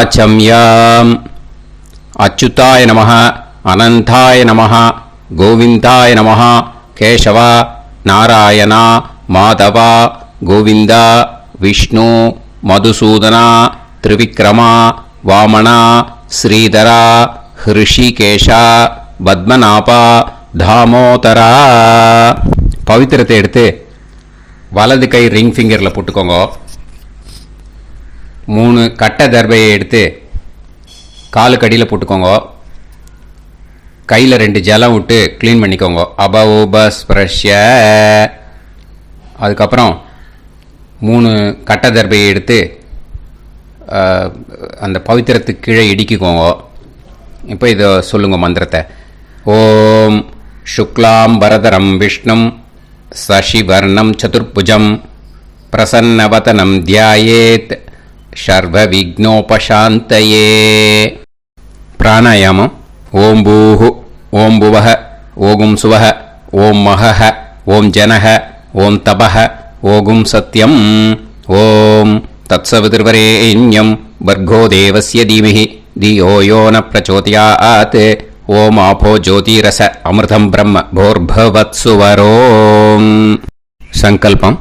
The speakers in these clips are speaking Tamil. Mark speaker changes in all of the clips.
Speaker 1: ஆச்சம்யாம். அச்சுதாய நமஹ, அனந்தாய நமஹ, கோவிந்தாய நமஹ, கேசவ, நாராயணா, மாதவா, கோவிந்தா, விஷ்ணு, மதுசூதனா, திரிவிக்ரமா, வாமனா, ஸ்ரீதரா, ஹிருஷிகேஷா, பத்மநாபா, தாமோதரா. பவித்திரத்தை எடுத்து வலது கை ரிங் ஃபிங்கரில் போட்டுக்கோங்க. 3 கட்டை தர்பையை எடுத்து காலுக்கடியில் போட்டுக்கோங்க. கையில் 2 ஜலம் விட்டு க்ளீன் பண்ணிக்கோங்க. அபௌபஸ்பிரஷ்ய. அதுக்கப்புறம் 3 கட்டை தர்பையை எடுத்து அந்த பவித்திரத்துக்கு கீழே இடிக்கிக்கோங்க. இப்போ இதை சொல்லுங்க மந்திரத்தை. ஓம் சுக்லாம் வரதரம் விஷ்ணும் சசிவர்ணம் சதுர்புஜம் பிரசன்னவதனம் தியாயேத் சர்வ விக்னோபசாந்தயே. பிராணாயாமம். ஓம் பூஹு, ஓம் புவஹ, ஓகும் சுவஹ, ஓம் மஹஹ, ஓம் ஜனஹ, ஓம் தபஹ, ஓகும் சத்யம். ஓம் தத்சவிதுர்வரேண்யம் வர்கோ தேவஸ்ய தீமஹி தியோ யோ ந பிரச்சோதயாத். ஓம் ஆபோ ஜோதிரச அமிர்தம் பிரம்ம போர்பவத்சுவரோம். சங்கல்பம்.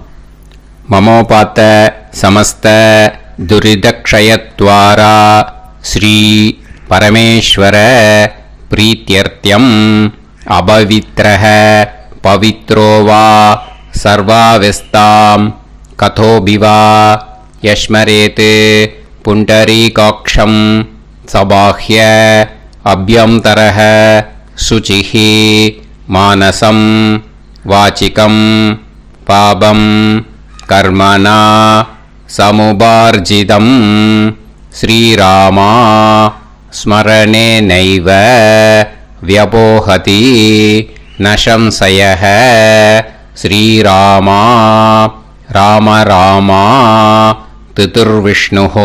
Speaker 1: மமோபாத்த சமஸ்த துரிதக்ஷயத்வாரா ஸ்ரீ பரமேஸ்வர பிரீத்யர்த்தியம் அபவித்ரஹ பவித்ரோ வா சர்வாவஸ்தாம் கதோபிவா யஸ்மரேத் புண்டரீகாக்ஷம் சபாஹ்ய அப்யந்தரஹ சுசிஹ மானசம் வாசிகம் பாபம் கர்மணா சமுபார்ஜிதம் ஸ்ரீராமா ஸ்மரணேனைவ வ்யபோஹதி நசம்சயஹ. ஸ்ரீராமா ராம ராமா திதுர்விஷ்ணுஹ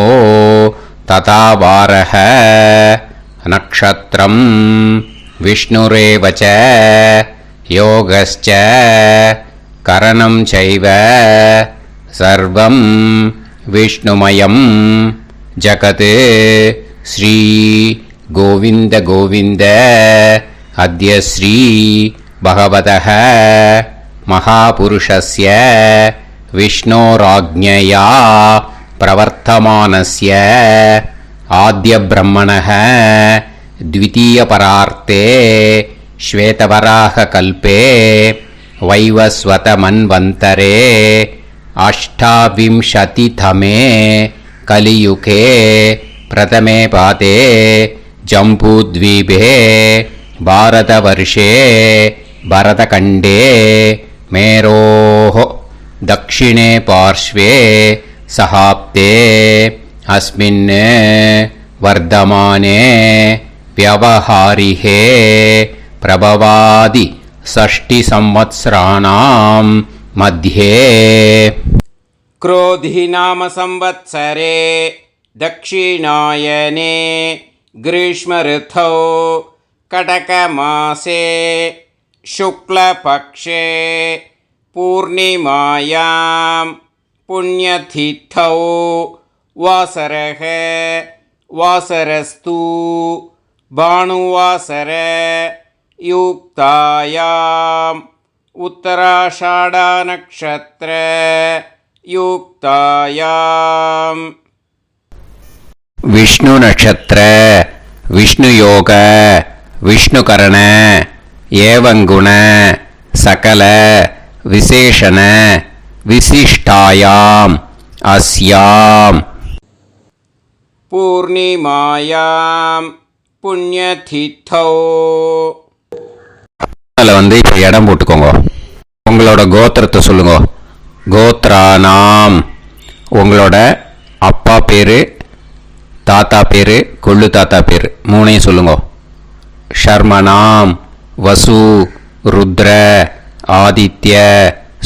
Speaker 1: ததா வாரஹ. நக்ஷத்ரம் விஷ்ணுரேவச யோகஸ்ச கரணம் சைவ சர்வம் விஷ்ணுமயம் ஜகத். ஸ்ரீ கோவிந்த கோவிந்த அத்ய ஸ்ரீ பகவதः மகாபுருஷஸ்ய விஷ்ணோராஜ்ஞயா பிரவர்த்தமானஸ்ய ஆத்ய பிரம்மணः த்விதீயபரார்த்தே ஸ்வேதவராக கல்பே வைவஸ்வத மன்வந்தரே அஷ்டாவிம்சதிதமே கலியுகே பிரதமே பாதே ஜம்பூத்வீபே பாரதவர்ஷே பரதகண்டே மேரோः தக்ஷிணே பார்ஷ்வே சஹாப்தே அஸ்மின் வர்தமானே व्यवहारिहे प्रभवादि षष्टि संवत्सराणां मध्ये.
Speaker 2: क्रोधी नाम संवत्सरे दक्षिणायने ग्रीष्म ऋतौ कटकमासे शुक्लपक्षे पूर्णिमायां पुण्यतिथौ वासरः वासरस्तु भानुवासर युक्तायाम् उत्तराषाढा नक्षत्र युक्तायाम्.
Speaker 1: विष्णु नक्षत्र विष्णु योग विष्णुकरण एवं गुण सकल विशेषण विशिष्टायाम् अस्याम्.
Speaker 2: பூர்ணிமாயாம் புண்ணியதித்தௌ.
Speaker 1: அதில் வந்து இப்போ இடம் போட்டுக்கோங்க. உங்களோட கோத்திரத்தை சொல்லுங்க. கோத்ரானாம். உங்களோட அப்பா பேர், தாத்தா பேர், கொள்ளு தாத்தா பேர் 3ஐயும் சொல்லுங்க. ஷர்மனாம் வசு ருத்ர ஆதித்ய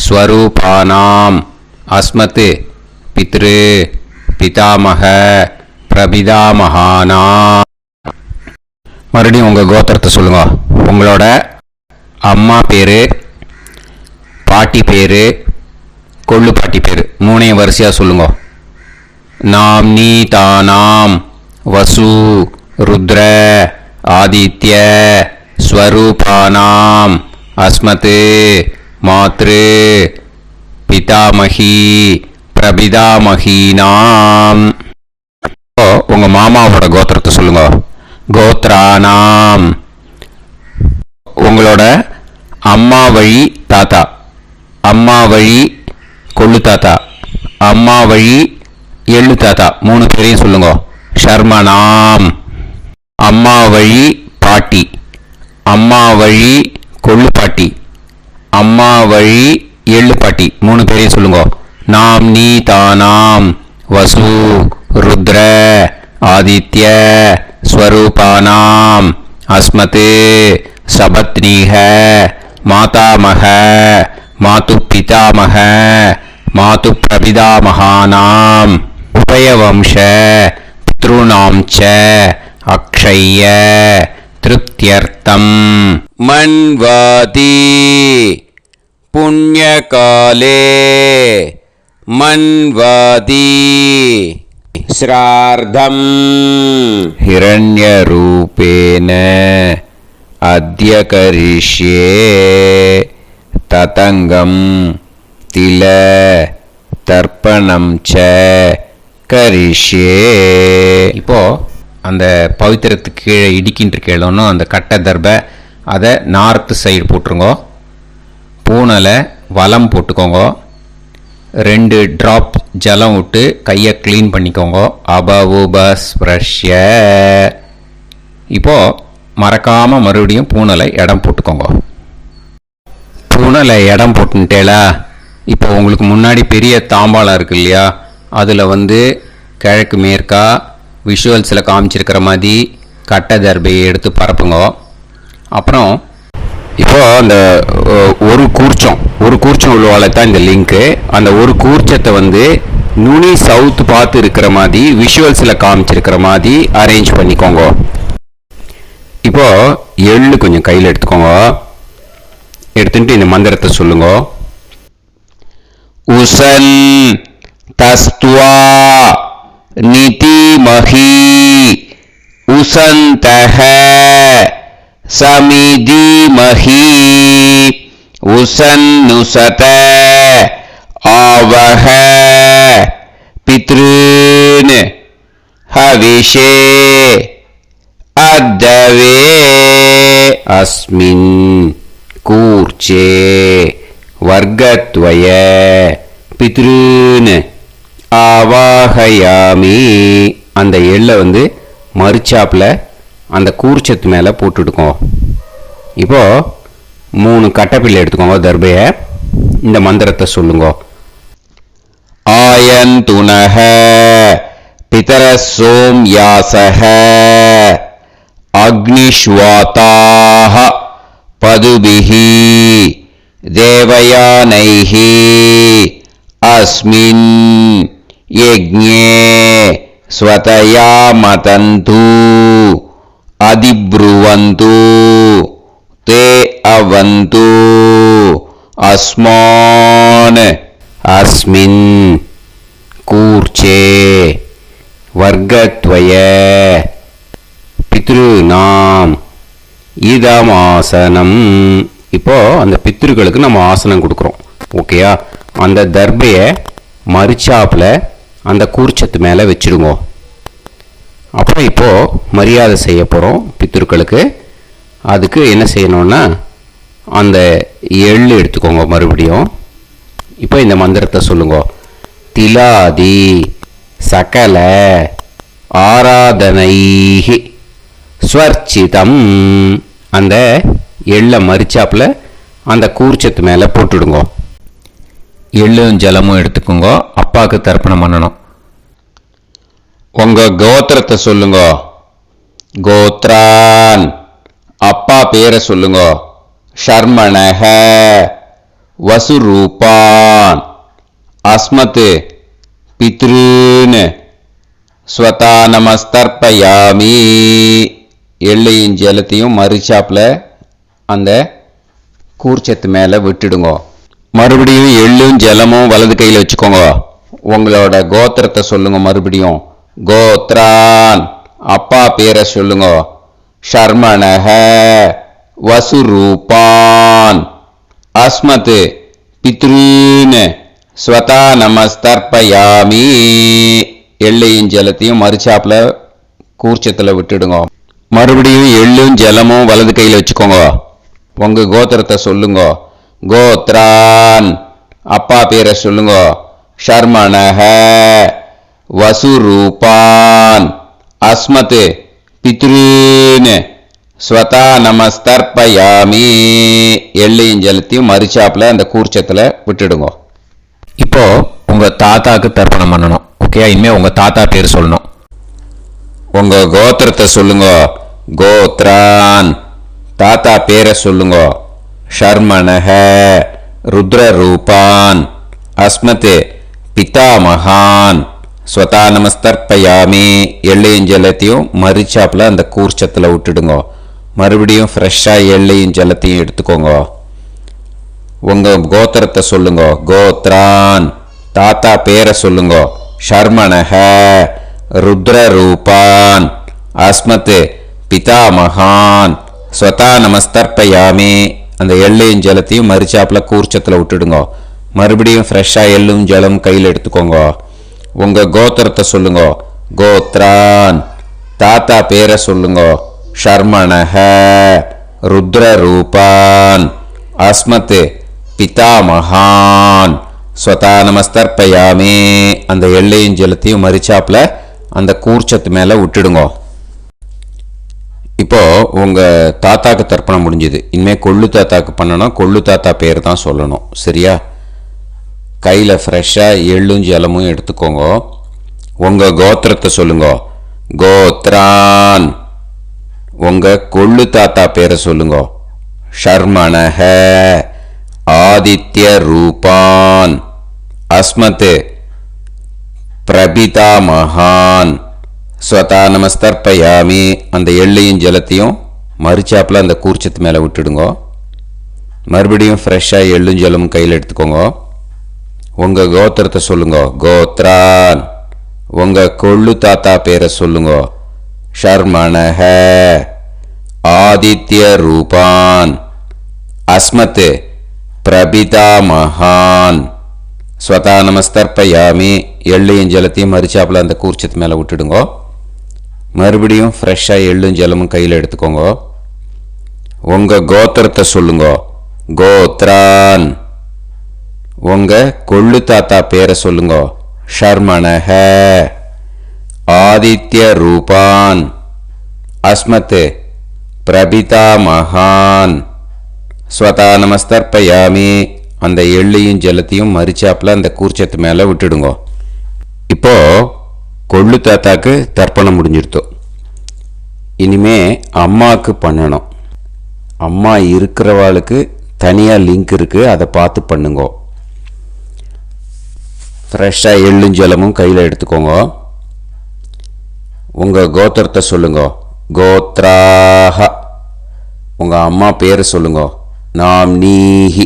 Speaker 1: ஸ்வரூபானாம் அஸ்மத் பித்ரு பிதாமக பிரபிதாமகானா. மறுபடியும் உங்கள் கோத்திரத்தை சொல்லுங்க. உங்களோட அம்மா பேர், பாட்டி பேர், கொள்ளு பாட்டி பேர் 3ஐயும் வரிசையாக சொல்லுங்க. நாம் நீ தானாம் வசு ருத்ர ஆதித்ய ஸ்வரூபானாம் அஸ்மத் மாத்ரு பிதாமகி பிரபிதாமகீனாம். உங்கள் மாமாவோட கோத்திரத்தை சொல்லுங்க. கோத்ரானாம். உங்களோட அம்மா வழி தாத்தா, அம்மா வழி கொள்ளு தாத்தா, அம்மா வழி எள்ளு தாத்தா, 3 பேரையும் சொல்லுங்க. ஷர்மனாம். அம்மா வழி பாட்டி, அம்மா வழி கொள்ளு பாட்டி, அம்மா வழி எள்ளு பாட்டி, 3 பேரையும் சொல்லுங்க. நாம் நீ தானாம். வசு ருத்ர ஆதித்ய ஸ்வரூபானாம் அஸ்மத் சபத்னீஹ மாதாமக மாது பிதாமக மாது பிரபிதாமகானாம் உபயவம்ச பித்ருணாம் ச அக்ஷய்ய திருப்தியர்த்தம்.
Speaker 2: மன்வாதி புண்ணியகாலே மன்வாதி ஸ்ரார்த்தம்
Speaker 1: हिरण्यरूपेण अद्य करिष्ये ततङ्गं तिल தர்ப்பணம் ச கரிஷ்யே. இப்போ அந்த பவித்திரத்துக்கு கீழே இடிக்கின்ற கீழே அந்த கட்டை தர்பை அதை நார்த்து சைடு போட்டுருங்கோ. பூனலை வலம் போட்டுக்கோங்க. 2 ட்ராப் ஜலம் விட்டு கையை க்ளீன் பண்ணிக்கோங்க. அபவுபஸ்ப்ரஷ்ய. இப்போது மறக்காமல் மறுபடியும் பூனலை இடம் போட்டுக்கோங்க. பூனலை இடம் போட்டுட்டேலா. இப்போ உங்களுக்கு முன்னாடி பெரிய தாம்பாளம் இருக்கு இல்லையா, அதில் கிழக்கு மேற்கா விஷுவல்ஸில் காமிச்சிருக்கிற மாதிரி கட்டை தர்பையை எடுத்து பரப்புங்க. அப்புறம் இப்போது அந்த ஒரு கூர்ச்சம் உள்ளவால தான் இந்த லிங்க்கு. அந்த ஒரு கூர்ச்சத்தை நுனி சவுத்து பார்த்து இருக்கிற மாதிரி விஷுவல்ஸில் காமிச்சிருக்கிற மாதிரி அரேஞ்ச் பண்ணிக்கோங்க. இப்போது எள்ளு கொஞ்சம் கையில் எடுத்துக்கோங்க. எடுத்துட்டு இந்த மந்திரத்தை சொல்லுங்க. உசன் தஸ்துவா நிதிமஹி உசந்தஹ சமிதிமஹி உசன்னுசத ஆவஹ பித்ருன் ஹவிஷே அத்தவே அஸ்மின் கூர்ச்சே வர்க்கத்வய பித்ருன் ஆவாஹயாமி. அந்த எள்ளை மறுச்சாப்பில் அந்த கூர்ச்சத்து மேலே போட்டுட்டுக்கோங்க. இப்போது 3 கட்டைப்பிள்ளை எடுத்துக்கோங்க. தர்பையை இந்த மந்திரத்தை சொல்லுங்க. ஆயந்துனஹ பிதர சோம்யாசஹ அக்னிஷ்வாதாஹ பதுபிஹி தேவயானைஹி அஸ்மின் யஜ்ஞே ஸ்வதயா மதந்து அதிப்ருவந்து தே அவது அஸ்மான் அஸ்மின் கூர்ச்சே வர்க்கத்வய பித்ருநாம் இதமாசனம். இப்போ அந்த பித்ருக்களுக்கு நம்ம ஆசனம் கொடுக்குறோம். ஓகேயா? அந்த தர்பையை மறுச்சாப்பில் அந்த கூர்ச்சத்து மேலே வச்சுடுங்க. அப்புறம் இப்போது மரியாதை செய்ய போகிறோம் பித்ருக்களுக்கு. அதுக்கு என்ன செய்யணும்னா அந்த எள்ளு எடுத்துக்கோங்க. மறுபடியும் இப்போ இந்த மந்திரத்தை சொல்லுங்க. திலாதி சகல ஆராதனைஹி ஸ்வர்ச்சிதம். அந்த எள்ளை மரிச்சாப்பில் அந்த கூர்ச்சத்து மேலே போட்டுடுங்க. எள்ளும் ஜலமும் எடுத்துக்கோங்க. அப்பாவுக்கு தர்ப்பணம் பண்ணணும். உங்கள் கோத்திரத்தை சொல்லுங்க. கோத்ரான். அப்பா பேரை சொல்லுங்க. ஷர்மணஹ வசுரூபான் அஸ்மத் பித்ருன் ஸ்வதா நமஸ்தர்ப்பயாமி. எள்ளையும் ஜலத்தையும் மறுச்சாப்பில் அந்த கூர்ச்சத்து மேலே விட்டுடுங்க. மறுபடியும் எள்ளும் ஜலமும் வலது கையில் வச்சுக்கோங்க. உங்களோட கோத்திரத்தை சொல்லுங்க. மறுபடியும் கோத்ரான் அப்பா பேரை சொல்லுங்க. ஷர்மணஹ வசுரூபான் அஸ்மத் பித்ருன் ஸ்வதா நமஸ்தர்ப்பயாமி. எள்ளையும் ஜலத்தையும் மறுச்சாப்புல கூர்ச்சத்தில் விட்டுடுங்க. மறுபடியும் எள்ளும் ஜலமும் வலது கையில் வச்சுக்கோங்க. உங்க கோத்திரத்தை சொல்லுங்க. கோத்ரான் அப்பா பேரை சொல்லுங்க. ஷர்மணஹ வசுரூபான் அஸ்மத் பித்ருன் ஸ்வதா நமஸ்தர்ப்பயாமி. எள்ளையும் ஜலத்தையும் மறுச்சாப்புல அந்த கூர்ச்சத்தில் விட்டுடுங்க.
Speaker 3: இப்போ உங்க தாத்தாக்கு தர்ப்பணம் பண்ணணும். ஓகே, இனிமே உங்க தாத்தா பேர் சொல்லணும்.
Speaker 1: உங்க கோத்திரத்தை சொல்லுங்க. கோத்ரான் தாத்தா பேரை சொல்லுங்க. ஷர்மணஹ ருத்ரரூபான் அஸ்மத் பிதாமகான் ஸ்வதா நமஸ்தர்ப்பயாமி. எள்ளையும் ஜலத்தையும் மறுச்சாப்புல அந்த கூர்ச்சத்தில் விட்டுடுங்க. மறுபடியும் ஃப்ரெஷ்ஷாக எள்ளையும் ஜலத்தையும் எடுத்துக்கோங்க. உங்க கோத்திரத்தை சொல்லுங்க. கோத்ரான் தாத்தா பேரை சொல்லுங்க. ஷர்மணஹ ருத்ரரூபான் அஸ்மத் பிதாமகான் ஸ்வதா நமஸ்தர்ப்பயாமி. அந்த எள்ளையும் ஜலத்தையும் மறுச்சாப்புல கூர்ச்சத்தில் விட்டுடுங்க. மறுபடியும் ஃப்ரெஷ்ஷாக எள்ளும் ஜலம் கையில் எடுத்துக்கோங்க. உங்க கோத்திரத்தை சொல்லுங்க. கோத்ரான் தாத்தா பேரை சொல்லுங்க. ஷர்மணஹ ருத்ரரூபான் அஸ்மத் பிதாமகான் ஸ்வதா நமஸ்தர்ப்பயாமி. அந்த எள்ளையும் ஜலத்தையும் மறுச்சாப்புல அந்த கூர்ச்சத்து மேலே விட்டுடுங்க. இப்போ உங்க தாத்தாக்கு தர்ப்பணம் முடிஞ்சுது. இனிமே கொள்ளு தாத்தாக்கு பண்ணணும். கொள்ளு தாத்தா பேர் தான் சொல்லணும். சரியா? கையில் ஃப்ரெஷ்ஷாக எள்ளும் ஜலமும் எடுத்துக்கோங்க. உங்க கோத்திரத்தை சொல்லுங்க. கோத்ரான் உங்க கொள்ளு தாத்தா பேரை சொல்லுங்க. ஷர்மணஹ ஆதித்ய ரூபான் அஸ்மத் பிரபிதாமகான் ஸ்வதா நமஸ்தர்ப்பயாமி. அந்த எள்ளையும் ஜலத்தையும் மறுச்சாப்புல அந்த கூர்ச்சத்து மேலே விட்டுடுங்க. மறுபடியும் ஃப்ரெஷ்ஷாக எள்ளும் ஜலமும் கையில் எடுத்துக்கோங்க. உங்க கோத்திரத்தை சொல்லுங்க. கோத்ரான் உங்க கொள்ளு தாத்தா பேரை சொல்லுங்க. ஷர்மணஹ ஆதித்ய ரூபான் அஸ்மத் பிரபிதாமகான் ஸ்வதா நமஸ்தர்ப்பயாமி. எள்ளையும் ஜலத்தையும் மறுச்சாப்புல அந்த கூர்ச்சத்து மேலே விட்டுடுங்க. மறுபடியும் ஃப்ரெஷ்ஷாக எள்ளும் ஜலமும் கையில் எடுத்துக்கோங்க. உங்க கோத்திரத்தை சொல்லுங்க. கோத்ரான் உங்க கொள்ளு தாத்தா பேரை சொல்லுங்க. ஷர்மணஹ ஆதித்ய ரூபான் அஸ்மத் பிரபிதாமகான் ஸ்வதா நமஸ்தர்ப்பயாமி. அந்த எள்ளையும் ஜலத்தையும் மறுச்சாப்புல அந்த கூர்ச்சத்து மேலே விட்டுடுங்க. இப்போ கொள்ளு தாத்தாக்கு தர்ப்பணம் முடிஞ்சிருத்தோம். இனிமே அம்மாவுக்கு பண்ணணும். அம்மா இருக்கிறவாளுக்கு தனியாக லிங்க் இருக்குது, அதை பார்த்து பண்ணுங்க. ஃப்ரெஷ்ஷாக எள்ளும் ஜலமும் கையில் எடுத்துக்கோங்க. உங்கள் கோத்திரத்தை சொல்லுங்க. கோத்ராஹ உங்கள் அம்மா பேரை சொல்லுங்க. நாம் நீஹி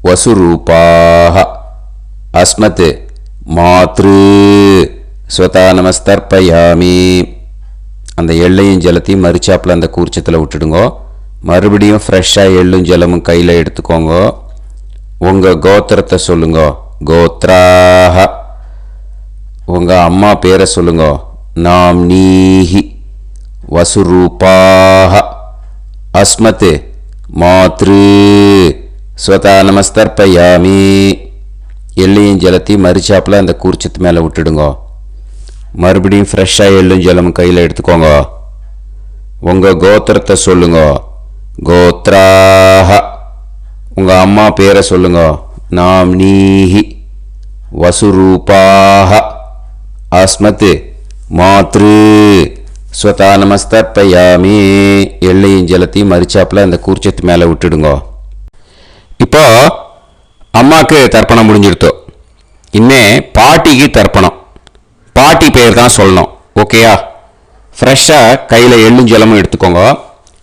Speaker 1: வசுரூபாஹ அஸ்மத் மாத்ரு ஸ்வதா நமஸ்தர்ப்பயாமி. அந்த எள்ளையும் ஜலத்தையும் மறுச்சாப்புல அந்த கூர்ச்சத்தில் விட்டுடுங்க. மறுபடியும் ஃப்ரெஷ்ஷாக எள்ளும் ஜலமும் கையில் எடுத்துக்கோங்க. உங்கள் கோத்திரத்தை சொல்லுங்க. கோத்ராஹ உங்கள் அம்மா பேரை சொல்லுங்க. நாம் நீஹி வசுரூபாஹ அஸ்மத் மாத்ரு ஸ்வதா நமஸ்தர்ப்பயாமி. எள்ளையும் ஜலத்தையும் மறுச்சாப்புல அந்த கூர்ச்சத்து மேலே விட்டுடுங்க. மறுபடியும் ஃப்ரெஷ்ஷாக எள்ளும் ஜலமும் கையில் எடுத்துக்கோங்க. உங்கள் கோத்திரத்தை சொல்லுங்க. கோத்ராஹ உங்கள் அம்மா பேரை சொல்லுங்க. நாம் நீஹி வசுரூபாஹ அஸ்மத் மாத்ரு ஸ்வதா நமஸ்தர்ப்பயாமி. எள்ளையும் ஜலத்தையும் மறுச்சாப்புல அந்த கூர்ச்சத்து மேலே விட்டுடுங்க. இப்போ அம்மாவுக்கு தர்ப்பணம் முடிஞ்சிருத்தோம். இனிமே பாட்டிக்கு தர்ப்பணம். பாட்டி பேர் தான் சொல்லணும். ஓகேயா? ஃப்ரெஷ்ஷாக கையில் எள்ளும் ஜலமும் எடுத்துக்கோங்க.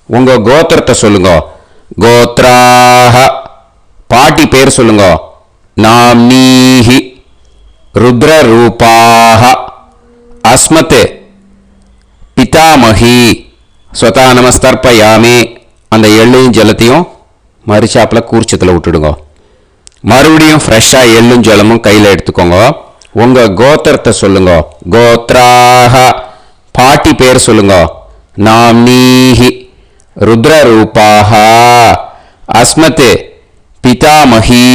Speaker 1: உங்கள் கோத்திரத்தை சொல்லுங்க. கோத்ராஹ பாட்டி பேர் சொல்லுங்க. நாம் நீஹி ருத்ரரூபாஹ அஸ்மத் பிதாமகி ஸ்வதா நமஸ்தர்ப்பயாமி அந்த எள்ளையும் ஜலத்தையும் மறுச்சாப்பில் கூர்ச்சத்தில் விட்டுடுங்க. மறுபடியும் ஃப்ரெஷ்ஷாக எள்ளும் ஜலமும் கையில் எடுத்துக்கோங்க. உங்கள் கோத்திரத்தை சொல்லுங்க. கோத்ராக பாட்டி பேர் சொல்லுங்க. நாம்னீஹி ருத்ரரூபாக அஸ்மத் பிதாமகி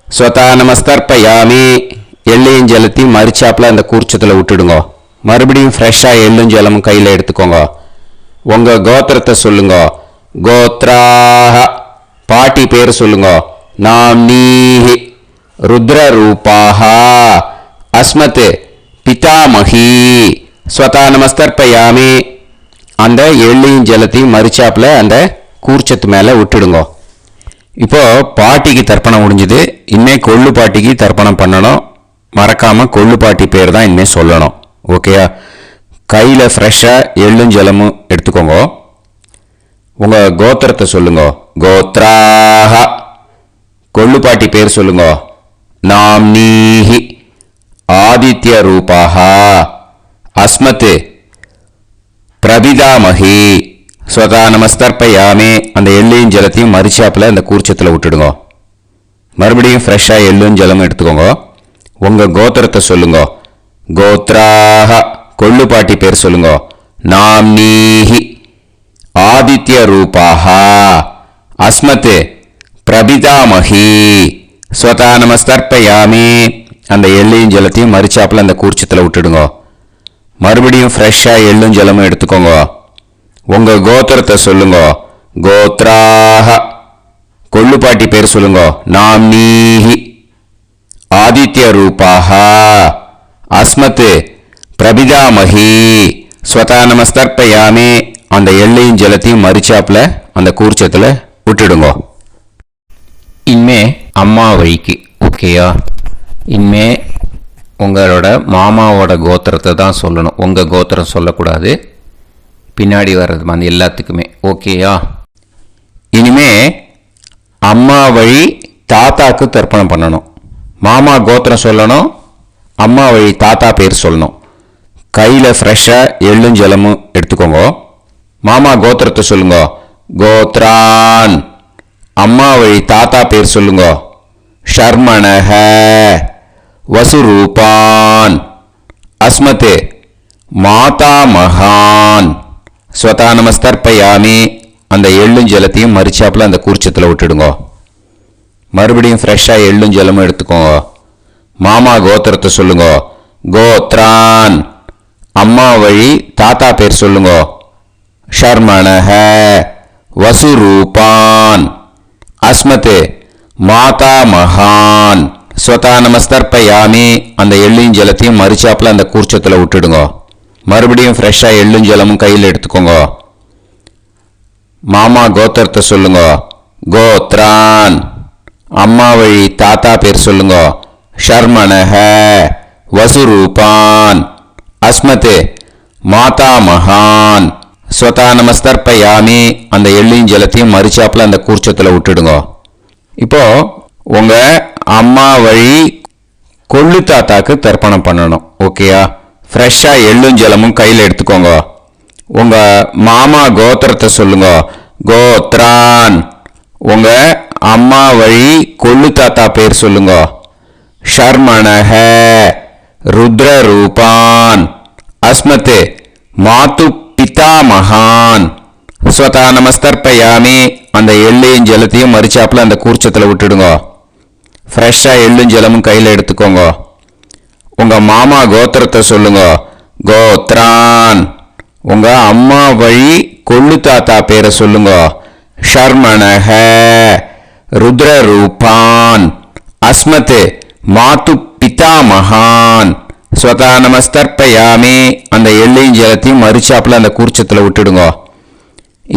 Speaker 1: ஸ்வதா நமஸ்தர்ப்பயாமி எள்ளையும் ஜலத்தையும் மறுச்சாப்பில் அந்த கூர்ச்சத்தில் விட்டுடுங்க. மறுபடியும் ஃப்ரெஷ்ஷாக எள்ளும் ஜலமும் கையில் எடுத்துக்கோங்க. உங்கள் கோத்திரத்தை சொல்லுங்க. கோத்ராக பாட்டி பேர் சொல்லுங்க. நாம்னீஹி ருத்ரரூபாக அஸ்மத் பிதாமகி ஸ்வதா நமஸ்தர்ப்பயாமி அந்த எள்ளையும் ஜலத்தையும் மறுச்சாப்பில் அந்த கூர்ச்சத்து மேலே விட்டுடுங்க. இப்போ பாட்டிக்கு தர்ப்பணம் முடிஞ்சது. இனிமே கொள்ளு பாட்டிக்கு தர்ப்பணம் பண்ணணும். மறக்காமல் கொள்ளு பாட்டி பேர் தான் இனிமேல் சொல்லணும். ஓகேயா? கையில் ஃப்ரெஷ்ஷாக எள்ளும் ஜலமும் எடுத்துக்கோங்க. உங்கள் கோத்திரத்தை சொல்லுங்க. கோத்ராக கொள்ளு பாட்டி பேர் சொல்லுங்க. நாம்னீஹி ஆதித்ய ரூபாக அஸ்மத் பிரபிதாமகி ஸ்வதா நமஸ்தர்ப்பயாமி அந்த எள்ளையும் ஜலத்தையும் மறுச்சாப்பில் அந்த கூர்ச்சத்தில் விட்டுடுங்க. மறுபடியும் ஃப்ரெஷ்ஷாக எள்ளும் ஜலமும் எடுத்துக்கோங்க. உங்கள் கோத்திரத்தை சொல்லுங்க. கோத்ராக கொள்ளு பாட்டி பேர் சொல்லுங்க. நாம்னீஹி ஆதித்ய ரூபாக அஸ்மத் பிரபிதாமகி ஸ்வதா நமஸ்தர்ப்பயாமி அந்த எள்ளையும் ஜலத்தையும் மறுச்சாப்பில் அந்த கூர்ச்சத்தில் விட்டுடுங்க. மறுபடியும் ஃப்ரெஷ்ஷாக எள்ளும் ஜலமும் எடுத்துக்கோங்க. உங்கள் கோத்திரத்தை சொல்லுங்க. கோத்ராக கொள்ளு பாட்டி பேர் சொல்லுங்க. நாம்னீஹி ஆதித்ய ரூபாக அஸ்மத் பிரபிதாமகி ஸ்வதா நமஸ்தர்ப்பயாமி அந்த எள்ளையும் ஜலத்தையும் மறுச்சாப்பில் அந்த கூர்ச்சத்தில் விட்டுடுங்க. இனிமே அம்மா வழிக்கு. ஓகேயா? இனிமே உங்களோட மாமாவோட கோத்திரத்தை தான் சொல்லணும். உங்கள் கோத்திரம் சொல்லக்கூடாது. பின்னாடி வர்றது அந்த எல்லாத்துக்குமே. ஓகேயா? இனிமே அம்மா வழி தாத்தாக்கு தர்ப்பணம் பண்ணணும். மாமா கோத்திரம் சொல்லணும். அம்மா வழி தாத்தா பேர் சொல்லணும். கையில் ஃப்ரெஷ்ஷாக எள்ளும் ஜலமும் எடுத்துக்கோங்க. மாமா கோத்திரத்தை சொல்லுங்க. கோத்ரான் அம்மா வழி தாத்தா பேர் சொல்லுங்க. ஷர்மணஹ வசுரூபான் அஸ்மத் மாதா மகான் ஸ்வதா நமஸ்தர்ப்பயாமி அந்த எள்ளும் ஜலத்தையும் மறுச்சாப்பில் அந்த கூர்ச்சத்தில் விட்டுடுங்க. மறுபடியும் ஃப்ரெஷ்ஷாக எள்ளும் ஜலமும் எடுத்துக்கோங்க. மாமா கோத்திரத்தை சொல்லுங்க. கோத்ரான் அம்மா வழி தாத்தா பேர் சொல்லுங்க. ஷர்மணஹ வசுரூபான் அஸ்மத் மாதா மகான் ஸ்வதா நமஸ்தர்ப்பயாமி அந்த எள்ளையும் ஜலத்தையும் மறுச்சாப்பில் அந்த கூர்ச்சத்தில் விட்டுடுங்க. மறுபடியும் ஃப்ரெஷ்ஷாக எள்ளும் ஜலமும் கையில் எடுத்துக்கோங்க. மாமா கோத்திரத்தை சொல்லுங்க. கோத்ரான் அம்மா வழி தாத்தா பேர் சொல்லுங்க. ஷர்மணஹ வசுரூபான் அஸ்மத் மாதா மகான் ஸ்வதா நமஸ்தர்ப்பயாமி அந்த எள்ளையும் ஜலத்தையும் மறுச்சாப்பில் அந்த கூர்ச்சத்தில் விட்டுடுங்க. இப்போ உங்கள் அம்மா வழி கொள்ளு தாத்தாக்கு தர்ப்பணம் பண்ணணும். ஓகேயா? ஃப்ரெஷ்ஷாக எள்ளும் ஜலமும் கையில் எடுத்துக்கோங்க. உங்கள் மாமா கோத்திரத்தை சொல்லுங்க. கோத்ரான் உங்கள் அம்மா வழி கொள்ளு தாத்தா பேர் சொல்லுங்க. ஷர்மணஹ ருத்ரரூபான் அஸ்மத் மாது பிதாமகான் ஸ்வதா நமஸ்தர்ப்பயாமி அந்த எள்ளையும் ஜலத்தையும் மறுச்சாப்பில் அந்த கூர்ச்சத்தில் விட்டுடுங்க. ஃப்ரெஷ்ஷாக எள்ளும் ஜலமும் கையில் எடுத்துக்கோங்க. உங்கள் மாமா கோத்திரத்தை சொல்லுங்க. கோத்ரான் உங்கள் அம்மா வழி கொள்ளு தாத்தா பேரை சொல்லுங்க. ஷர்மணஹ ருத்ரரூபான் அஸ்மத் மாது பிதாமகான் ஸ்வதா நமஸ்தர்ப்பயாமி அந்த எள்ளையும் ஜலத்தையும் மறுச்சாப்பில் அந்த கூர்ச்சத்தில் விட்டுடுங்க.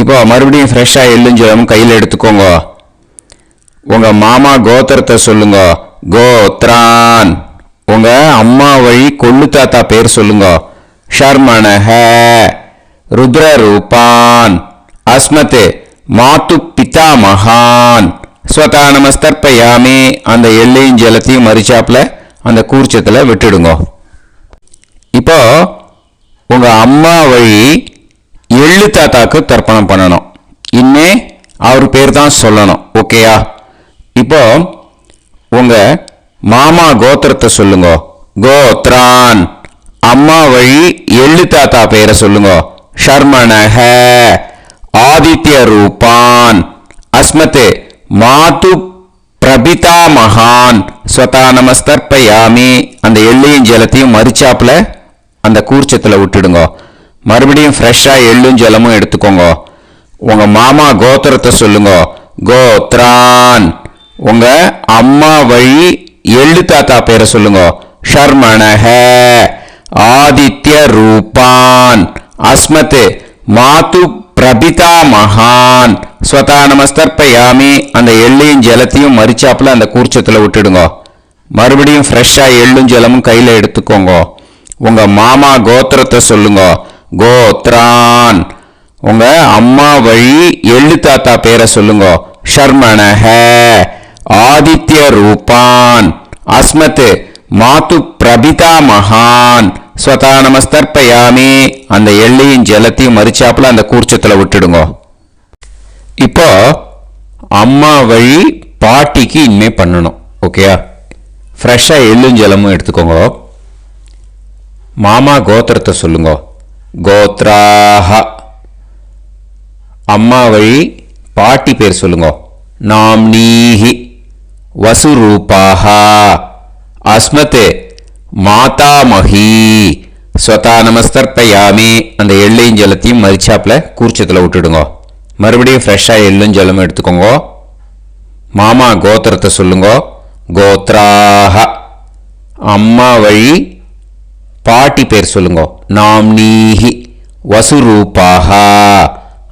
Speaker 1: இப்போ மறுபடியும் ஃப்ரெஷ்ஷாக எள்ளும் ஜலமும் கையில் எடுத்துக்கோங்க. உங்கள் மாமா கோத்திரத்தை சொல்லுங்க. கோத்ரான் உங்கள் அம்மா வழி கொள்ளு தாத்தா பேர் சொல்லுங்க. ஷர்மணஹ ருத்ரரூபான் அஸ்மத் மாது பிதாமகான் ஸ்வதா நமஸ்தர்ப்பயாமி அந்த எள்ளையும் ஜலத்தையும் மறுச்சாப்பில் அந்த கூர்ச்சத்தில் விட்டுடுங்க. இப்போ
Speaker 3: உங்கள் அம்மா வழி எள்ளு தாத்தாக்கு தர்ப்பணம் பண்ணணும். இனிமே அவர் பேர் தான் சொல்லணும். ஓகேயா? இப்போ உங்கள் மாமா கோத்திரத்தை சொல்லுங்க. கோத்ரான். அம்மா வழி எள்ளு தாத்தா பேரை சொல்லுங்க. ஷர்மணஹ. ஆதித்ய ரூபான். அஸ்மத் மாது பிரபிதா மகான் ஸ்வதா நமஸ்தர்ப்பயாமி. அந்த எள்ளையும் ஜலத்தையும் மரிச்சாப்புல அந்த கூர்ச்சத்தில் விட்டுடுங்க. மறுபடியும் ஃப்ரெஷ்ஷாக எள்ளும் ஜலமும் எடுத்துக்கோங்க. உங்கள் மாமா கோத்திரத்தை சொல்லுங்க. கோத்ரான். உங்கள் அம்மா வழி எள்ளு தாத்தா பேரை சொல்லுங்க. ஷர்மணஹ. ஆதித்ய ரூபான். அஸ்மத் மாது பிரபிதா மகான் ஸ்வதா நமஸ்தர்ப்பயாமி. அந்த எள்ளையும் ஜலத்தையும் மரிச்சாப்புல அந்த கூர்ச்சத்தில் விட்டுடுங்க. மறுபடியும் ஃப்ரெஷ்ஷாக எள்ளும் ஜலமும் கையில் எடுத்துக்கோங்க. உங்கள் மாமா கோத்திரத்தை சொல்லுங்க. கோத்ரான். உங்கள் அம்மா வழி எள்ளு தாத்தா பேரை சொல்லுங்க. ஷர்மணஹ. ஆதித்ய ரூபான். அஸ்மத் மாது பிரபிதா மகான் ஸ்வதா நமஸ்தர்ப்பயாமி. அந்த எள்ளையும் ஜலத்தையும் மரிச்சாப்புல அந்த கூர்ச்சத்தில் விட்டுடுங்க. இப்போ அம்மா வழி பாட்டிக்கு இனிமே பண்ணணும். ஓகேயா? ஃப்ரெஷ்ஷாக எள்ளும் ஜலமும் எடுத்துக்கோங்க. மாமா கோத்திரத்தை சொல்லுங்க. கோத்ராஹ. அம்மா வழி பாட்டி பேர் சொல்லுங்க. நாம்னீஹி. வசுரூபாஹ. அஸ்மத் மாதாமஹி ஸ்வதா நமஸ்தர்ப்பயாமி. அந்த எள்ளையும் ஜலத்தையும் மரிச்சாப்புல கூர்ச்சத்தில் விட்டுடுங்க. மறுபடியும் ஃப்ரெஷ்ஷாக எள்ளும் ஜலமும் எடுத்துக்கோங்க. மாமா கோத்திரத்தை சொல்லுங்க. கோத்ராஹ. அம்மா வழி பாட்டி பேர் சொல்லுங்க. நாம்னீஹி. வசுரூபாஹ.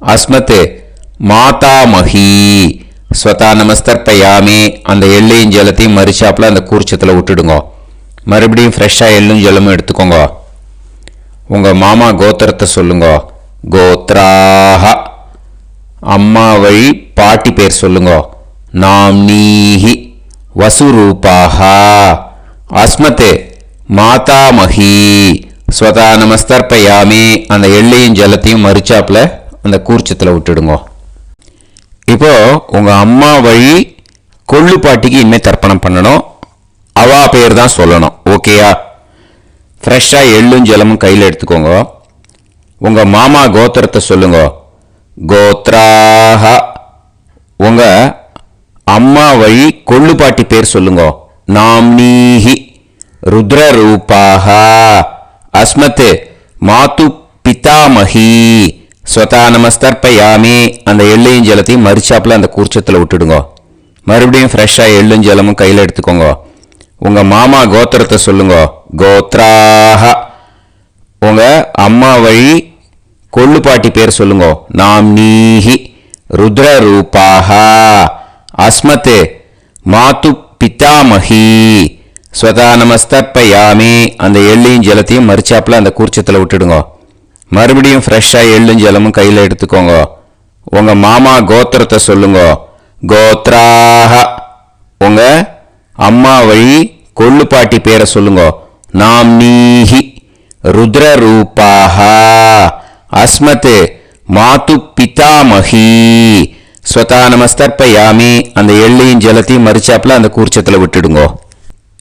Speaker 3: அஸ்மத் மாதாமஹி ஸ்வதா நமஸ்தர்ப்பயாமி. அந்த எள்ளையும் ஜலத்தையும் மரிச்சாப்புல அந்த கூர்ச்சத்தில் விட்டுடுங்க. மறுபடியும் ஃப்ரெஷ்ஷாக எள்ளும் ஜலமும் எடுத்துக்கோங்க. உங்கள் மாமா கோத்திரத்தை சொல்லுங்க. கோத்ராஹ. அம்மா வழி பாட்டி பேர் சொல்லுங்க. நாம்னீஹி. வசுரூபாஹ. அஸ்மத் மாதாமஹி ஸ்வதா நமஸ்தர்ப்பயாமி. அந்த எள்ளையும் ஜலத்தையும் மரிச்சாப்புல அந்த கூர்ச்சத்தில் விட்டுடுங்க. இப்போ உங்கள் அம்மா வழி கொள்ளு பாட்டிக்கு இனிமேல் தர்ப்பணம் பண்ணணும். அவா பேர் தான் சொல்லணும். ஓகேயா? ஃப்ரெஷ்ஷாக எள்ளும் ஜலமும் கையில் எடுத்துக்கோங்க. உங்கள் மாமா கோத்திரத்தை சொல்லுங்க. கோத்ராஹ. உங்கள் அம்மா வழி கொள்ளு பாட்டி பேர் சொல்லுங்க. நாம்னீஹி. ருத்ரரூபாஹ. அஸ்மத் மாது பிதாமஹி ஸ்வதா நமஸ்தர்ப்பயாமி. அந்த எள்ளையும் ஜலத்தையும் மரிச்சாப்புல அந்த கூர்ச்சத்தில் விட்டுடுங்க. மறுபடியும் ஃப்ரெஷ்ஷாக எள்ளும் ஜலமும் கையில் எடுத்துக்கோங்க. உங்கள் மாமா கோத்திரத்தை சொல்லுங்க. கோத்ராஹ. உங்கள் அம்மா வழி கொள்ளு பாட்டி பேர் சொல்லுங்க. நாம்னீஹி. ருத்ரரூபாஹ. அஸ்மத் மாது பிதாமஹி ஸ்வதா நமஸ்தர்ப்பயாமி. அந்த எள்ளையும் ஜலத்தையும் மரிச்சாப்புல அந்த கூர்ச்சத்தில் விட்டுடுங்க. மறுபடியும் ஃப்ரெஷ்ஷாக எள்ளும் ஜலமும் கையில் எடுத்துக்கோங்க. உங்கள் மாமா கோத்திரத்தை சொல்லுங்க. கோத்ராஹ. உங்கள் அம்மா வழி கொள்ளு பாட்டி பேரை சொல்லுங்க. நாம்னீஹி. ருத்ரரூபாஹ. அஸ்மத் மாது பிதாமஹி ஸ்வதா நமஸ்தர்ப்பயாமி. அந்த எள்ளையும் ஜலத்தையும் மரிச்சாப்புல அந்த கூர்ச்சத்தில் விட்டுடுங்க.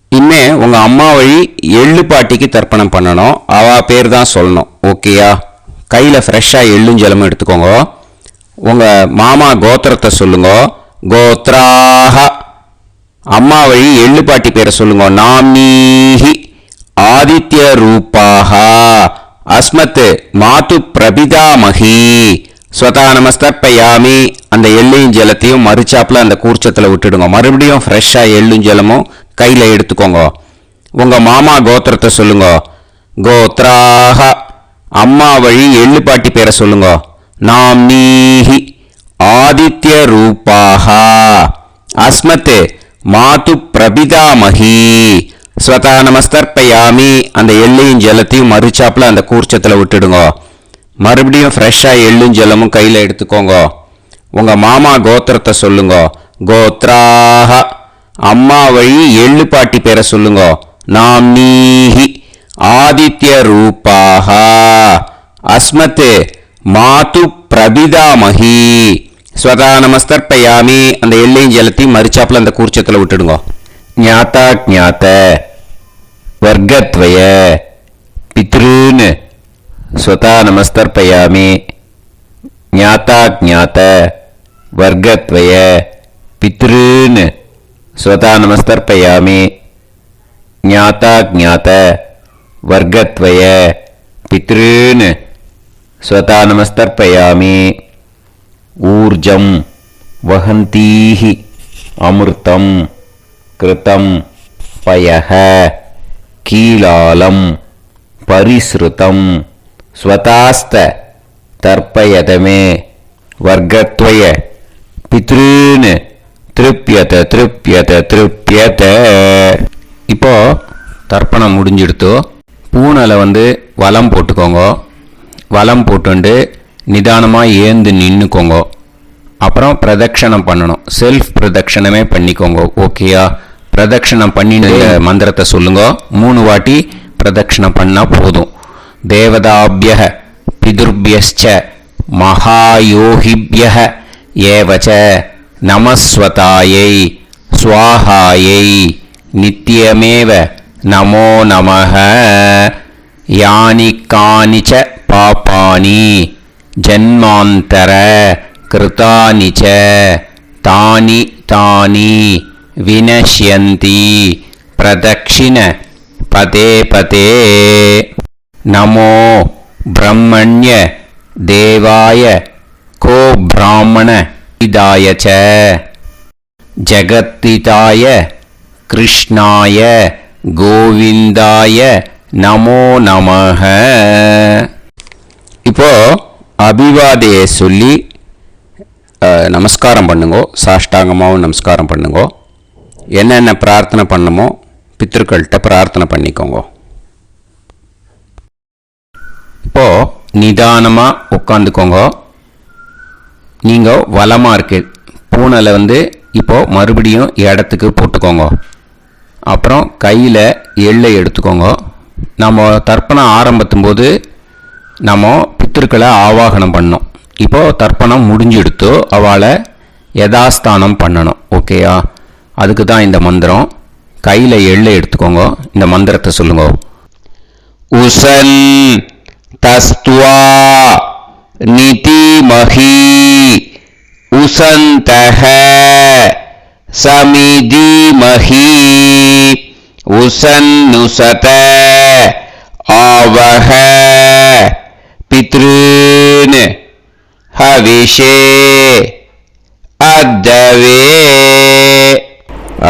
Speaker 3: இனிமே உங்கள் அம்மா வழி எள்ளு பாட்டிக்கு தர்ப்பணம் பண்ணணும். அவா பேர் தான் சொல்லணும். ஓகேயா? கையில் ஃப்ரெஷ்ஷாக எள்ளும் ஜலமும் எடுத்துக்கோங்க. உங்கள் மாமா கோத்திரத்தை சொல்லுங்க. கோத்ராஹ. அம்மா வழி எள்ளு பாட்டி பேரை சொல்லுங்க. நாம்னீஹி. ஆதித்ய ரூபாஹ. அஸ்மத் மாது பிரபிதாமஹி ஸ்வதா நமஸ்தர்ப்பயாமி. அந்த எள்ளையும் ஜலத்தையும் மரிச்சாப்புல அந்த கூர்ச்சத்தில் விட்டுடுங்க. மறுபடியும் ஃப்ரெஷ்ஷாக எள்ளும் ஜலமும் கையில் எடுத்துக்கோங்க. உங்கள் மாமா கோத்திரத்தை சொல்லுங்க. கோத்ராஹ. அம்மா வழி எள்ளு பாட்டி பேரை சொல்லுங்க. நாம்னீஹி. ஆதித்ய ரூபாஹ. அஸ்மத் மாது பிரபிதாமஹி ஸ்வதா நமஸ்தர்ப்பயாமி. அந்த எள்ளையும் ஜலத்தையும் மரிச்சாப்புல அந்த கூர்ச்சத்தில் விட்டுடுங்க. மறுபடியும் ஃப்ரெஷ்ஷாக எள்ளும் ஜலமும் கையில் எடுத்துக்கோங்க. உங்கள் மாமா கோத்திரத்தை சொல்லுங்க. கோத்ராஹ. அம்மா வழி எள்ளு பாட்டி பேரை சொல்லுங்க. நாம்னீஹி.
Speaker 2: ஆதித்யரூபாः அஸ்மத் மாது பிரபிதாமகி ஸ்வதா நமஸ்தர்ப்பயாமி. அந்த எல்லையும் ஜலத்தையும் மறிச்சாப்புல அந்த கூர்ச்சத்தில் விட்டுடுங்க.
Speaker 3: ஞாதா ஞாத வர்க்கத்வய பித்ருன் ஸ்வதா நமஸ்தர்ப்பயாமி. ஞாதா ஞாத வர்க்கத்வய பித்ருன் ஸ்வதா நமஸ்தர்ப்பயாமி. ஞாதா ஞாத வர்க்கத்வய பித்ருன் ஸ்வதா நமஸ்தர்ப்பயாமி. ஊர்ஜம் வஹந்தீஹி அமிர்தம் கிருதம் பயஹ கீலாலம் பரிஸ்ருதம் ஸ்வதாஸ்த தர்ப்பயதமே வர்க்கத்வய பித்ருன் திருப்யத திருப்யத திருப்யத.
Speaker 1: இப்போ தர்ப்பணம் முடிஞ்சிடுத்தோ பூனலை வலம் போட்டுக்கோங்க. வலம் போட்டுண்டு நிதானமாக ஏந்து நின்றுக்கோங்க. அப்புறம் பிரதட்சணம் பண்ணணும். செல்ஃப் பிரதட்சணமே பண்ணிக்கோங்க. ஓகேயா? பிரதட்சணம் பண்ணின்னு மந்திரத்தை சொல்லுங்க. 3 வாட்டி பிரதட்சணம் பண்ணால் போதும். தேவதாபிய பிதுர்பியச்ச மகாயோகிபிய ஏவச்ச நமஸ்வதாயை ஸ்வாஹாயை நித்யமேவ நமோ நமஹ. யானி கானிச்ச பாபானி ஜன்மாந்தர கிருதானி ச தானி தானி வினஷ்யந்தி பிரதக்ஷிண பதே பதே. நமோ பிரம்மண்ய தேவாய கோ பிராமண இதாய ச ஜகத்திதாய கிருஷ்ணாய கோவிந்தாய நமோ நமஹ.
Speaker 2: இப்போ அபிவாதையை சொல்லி நமஸ்காரம் பண்ணுங்கோ. சாஷ்டாங்கமாகவும் நமஸ்காரம் பண்ணுங்கோ. என்னென்ன பிரார்த்தனை பண்ணமோ பித்ருக்கள்கிட்ட பிரார்த்தனை பண்ணிக்கோங்க.
Speaker 1: இப்போ நிதானமாக உட்காந்துக்கோங்க. நீங்கள் வலமாக இருக்கு பூனலை இப்போ மறுபடியும் இடத்துக்கு போட்டுக்கோங்க. அப்புறம் கையில் எள்ளை எடுத்துக்கோங்க. நம்ம தர்ப்பணம் ஆரம்பித்தும் போது நம்ம பித்திருக்களை ஆவாகனம் பண்ணோம். இப்போது தர்ப்பணம் முடிஞ்செடுத்தோ அவளை யதாஸ்தானம் பண்ணணும். ஓகேயா? அதுக்கு தான் இந்த மந்திரம். கையில் எள்ளை எடுத்துக்கோங்க. இந்த மந்திரத்தை சொல்லுங்க.
Speaker 2: உசன் தஸ்துவா நிதிமஹி உசந்தஹ சமிதிமஹி உசன்னுசத ஆவஹ பித்ருன் ஹவிஷே அத்தவே.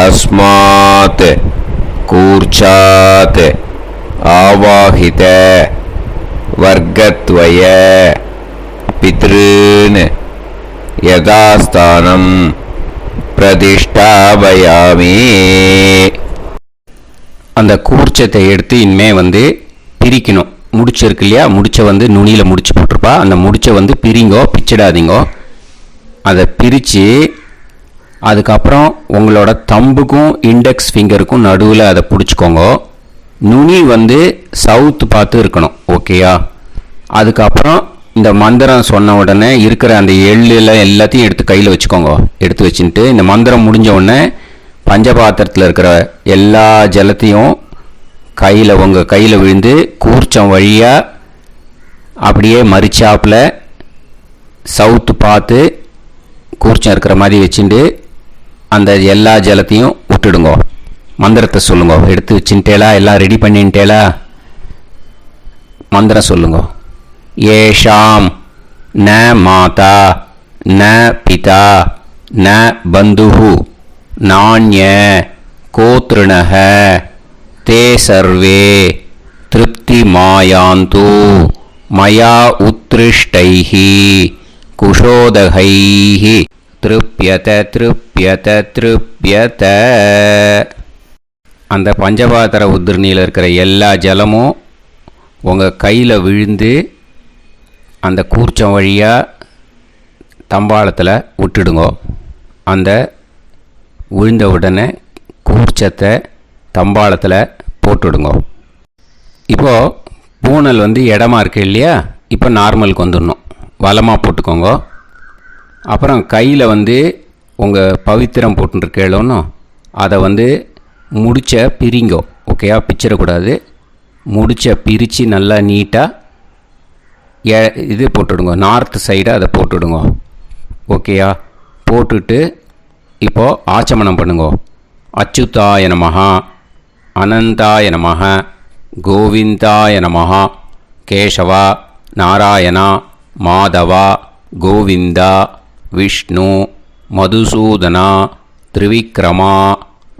Speaker 3: அஸ்மாத் கூர்ச்சாத் ஆவாஹித வர்க்கத்வய பித்ருன் யதாஸ்தானம் பிரதிஷ்டாபயாமி.
Speaker 1: அந்த கூர்ச்சத்தை எடுத்து இனிமே பிரிக்கணும். முடிச்சிருக்கு இல்லையா? முடிச்சை நுனியில் முடிச்சு போட்டிருப்பா. அந்த முடிச்சை பிரிங்கோ, பிச்சிடாதீங்கோ. அதை பிரித்து அதுக்கப்புறம் உங்களோட தம்புக்கும் இண்டெக்ஸ் ஃபிங்கருக்கும் நடுவில் அதை பிடிச்சிக்கோங்க. நுனி சவுத்து பார்த்து இருக்கணும். ஓகேயா? அதுக்கப்புறம் இந்த மந்திரம் சொன்ன உடனே இருக்கிற அந்த எள்ளில் எல்லாத்தையும் எடுத்து கையில் வச்சுக்கோங்க. எடுத்து வச்சுட்டு இந்த மந்திரம் முடிஞ்ச உடனே பஞ்சபாத்திரத்தில் இருக்கிற எல்லா ஜலத்தையும் உங்கள் கையில் விழுந்து கூர்ச்சம் வழியாக அப்படியே மறிச்சாப்பில் சவுத்து பார்த்து கூர்ச்சம் இருக்கிற மாதிரி வச்சுட்டு அந்த எல்லா ஜலத்தையும் விட்டுடுங்க. மந்திரத்தை சொல்லுங்க. எடுத்து வச்சுட்டேலா? எல்லாம் ரெடி பண்ணிட்டேலா? மந்திரம் சொல்லுங்க. ஏஷாம் ந மாதா ந பிதா ந பந்துஹு நாண்ய கோத்ருணஹ தே சர்வே திருப்தி மாயாந்து மயா உத்ருஷ்டைஹி குஷோதகைஹி திருப்யத திருப்யத திருப்யத. அந்த பஞ்சபாத்திர உதிர்ணியில் இருக்கிற எல்லா ஜலமும் உங்கள் கையில் விழுந்து அந்த கூர்ச்சம் வழியாக தம்பாளத்தில் விட்டுடுங்க. அந்த விழுந்த உடனே கூர்ச்சத்தை தம்பாளத்தில் போட்டுடுங்க.
Speaker 2: இப்போது பூனல் வந்து இடமா இருக்கு இல்லையா, இப்போ நார்மலுக்கு வந்துடணும். வலமாக போட்டுக்கோங்க. அப்புறம் கையில் வந்து உங்கள் பவித்திரம் போட்டுருக்கேளோன்னு அதை வந்து முடிச்ச பிரிங்கோ. ஓகேயா, பிச்சிடக்கூடாது. முடிச்ச பிரித்து நல்லா நீட்டாக இது போட்டுடுங்க, நார்த் சைடை அதை போட்டுடுங்க. ஓகேயா, போட்டுட்டு இப்போது ஆச்சமனம் பண்ணுங்க. அச்சுதாய நமஹ, அனந்தாய நமஹ, கோவிந்தாய நமஹ, கேசவா, நாராயணா, மாதவா, கோவிந்தா, விஷ்ணு, மதுசூதனா, திரிவிக்ரமா,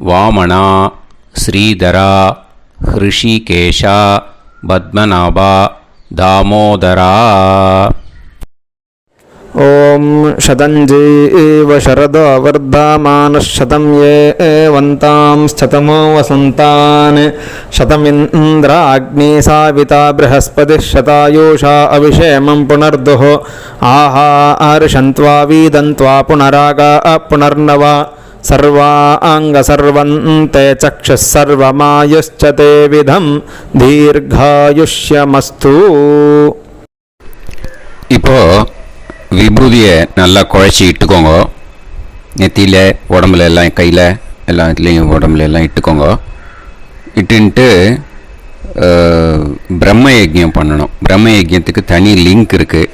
Speaker 2: வாமனா, ஸ்ரீதரா, ஹிருஷிகேஷா, பத்மநாபா, தாமோதரா.
Speaker 4: ॐ शतञ्जीव शरदो वर्धमानः शतं ये वन्तां शतमो वसन्तान् शतमिन्द्राग्नी साविता बृहस्पतिः शतायुषा अभिषेमं पुनर्दुः आहार्षन्त्वा वीदन्त्वा पुनरागा पुनर्नवा सर्वाङ्गसर्वन्ते चक्षुः सर्वमायुश्च ते विधं दीर्घायुष्यमस्तु.
Speaker 2: இப்போது விபூதியை நல்லா குழச்சி இட்டுக்கோங்க. நெத்தியில், உடம்புல எல்லாம், கையில் எல்லாம் இதுலேயும் உடம்புல எல்லாம் இட்டுக்கோங்க. இட்டுன்ட்டு பிரம்ம யஜ்யம் பண்ணணும். பிரம்ம யஜ்யத்துக்கு தனி லிங்க் இருக்குது,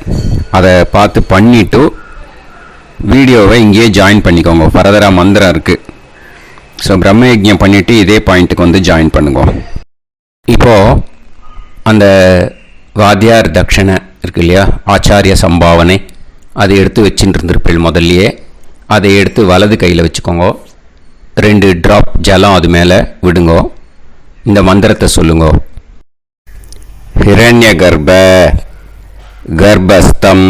Speaker 2: அதை பார்த்து பண்ணிவிட்டு வீடியோவை இங்கேயே ஜாயின் பண்ணிக்கோங்க. ஃபர்தராக மந்திரம் இருக்குது. ஸோ பிரம்ம யஜ்யம் பண்ணிவிட்டு இதே பாயிண்ட்டுக்கு வந்து ஜாயின் பண்ணுங்க. இப்போது அந்த வாத்தியார் தட்சணை இருக்கு இல்லையா, ஆச்சாரிய சம்பாவனை, அதை எடுத்து வச்சுட்டு இருந்திருப்பேன் முதல்லையே. அதை எடுத்து வலது கையில் வச்சுக்கோங்க. 2 ட்ராப் ஜலம் அது மேலே விடுங்கோ. இந்த மந்திரத்தை சொல்லுங்க. ஹிரண்ய கர்ப்ப கர்ப்பஸ்தம்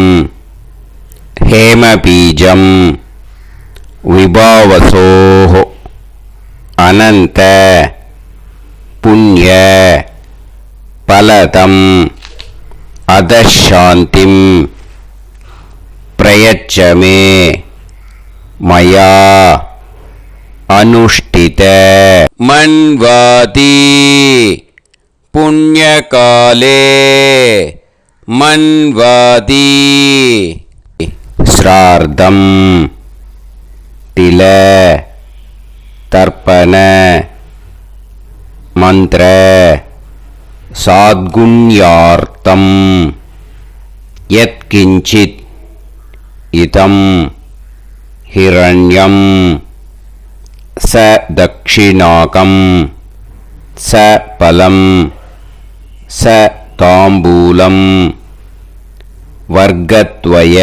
Speaker 2: ஹேமபீஜம் விபாவசோஹ அனந்த புண்ணிய பலதம் அதசாந்திம் பிரயச்சமே மயா அனுஷ்டித மன்வாதி புண்ணியகாலே மன்வாதி ஸ்ரார்த்தம் தில தர்ப்பண மந்திர சாத்குண்யார்த்தம் யத்கிஞ்சித் இதம் ஹிரண்யம் ச தக்ஷிணாகம் ச பலம் ச தாம்பூலம் வர்க்கத்வய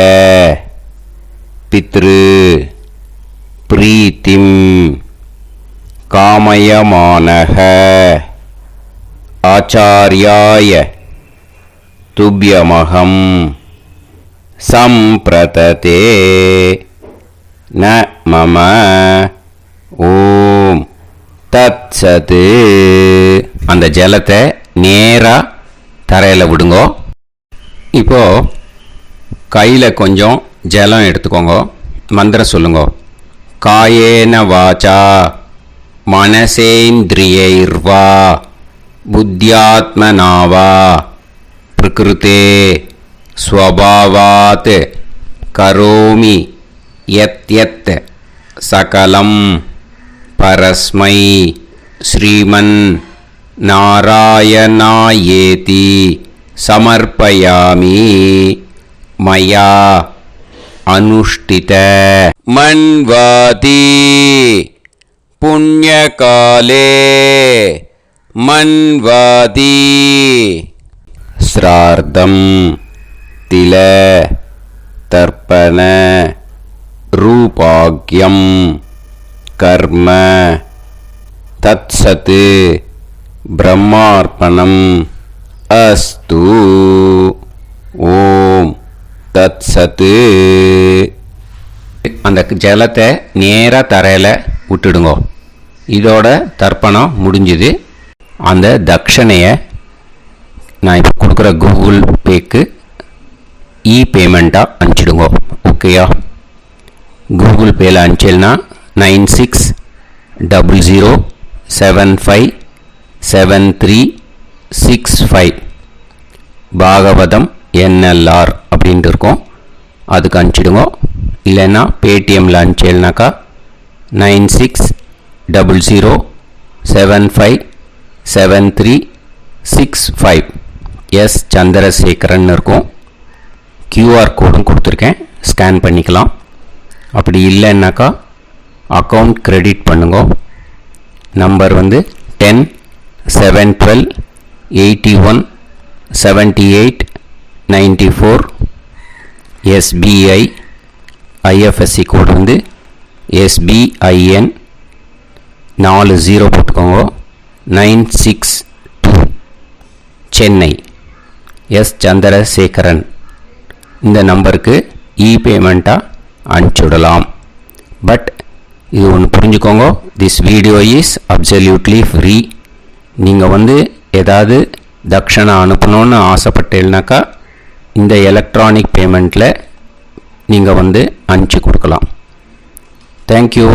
Speaker 2: பித்ரு பிரீத்திம் காமயமானஹ ஆச்சார்யாய துப்யமகம் சம்பிரததே ந மம ஓம் தத்சது. அந்த ஜலத்தை நேராக தரையில் விடுங்கோ. இப்போது கையில் கொஞ்சம் ஜலம் எடுத்துக்கோங்க. மந்திரம் சொல்லுங்க. காயேன வாச்சா மனசேந்திரியைர்வா புத்தியாத்மனாவா பிரகிருதே ஸ்வபாவாத் கரோமி யத் யத் சகலம் பரஸ்மை ஸ்ரீமன் நாராயணாயேதி சமர்ப்பயாமி மயா அனுஷ்டித மன்வாதி புண்ணியகாலே மன்வாதி ஸ்ரார்த்தம் தில தர்ப்பண ரூபாக்யம் கர்ம தத்சத் பிரம்மார்ப்பணம் அஸ்து. ஓம் தத்சத். அந்த ஜலத்தை நேராக தரையில் விட்டுடுங்கோ. இதோட தர்ப்பணம் முடிஞ்சுது. அந்த தட்சணையை நான் இப்போ கொடுக்குற கூகுள் பேக்கு பேமெண்ட்டாக அனுப்பிச்சிடுங்கோ. ஓகேயா, கூகுள் பேயில் அனுப்பிச்சல்னா 96007573 96265 பாகவதம் NLR அப்படின்ட்டு இருக்கும். அதுக்கு அனுப்பிச்சிடுங்க. இல்லைன்னா பேடிஎம்மில் அனுப்பிச்சேல்னாக்கா 9600757365 எஸ் சந்திரசேகரன் இருக்கும். கியூஆர் கோடும் கொடுத்துருக்கேன், ஸ்கேன் பண்ணிக்கலாம். அப்படி இல்லைன்னாக்கா அக்கௌண்ட் கிரெடிட் பண்ணுங்க. நம்பர் வந்து 10-7-12-81-78-94 SBI. ஐஎஃப்எஸ்சி கோடு வந்து SBIN 40 போட்டுக்கோங்க. 962 சென்னை எஸ் சந்திரசேகரன். இந்த நம்பருக்கு இபேமெண்ட்டாக அனுப்பிச்சுடலாம். பட் இது ஒன்று புரிஞ்சுக்கோங்க, this video is absolutely free. நீங்கள் வந்து ஏதாவது தட்சணை அனுப்பணும்னு ஆசைப்பட்டேன்னாக்கா இந்த எலக்ட்ரானிக் பேமெண்ட்டில் நீங்கள் வந்து அனுப்பிச்சி கொடுக்கலாம். தேங்க்யூ.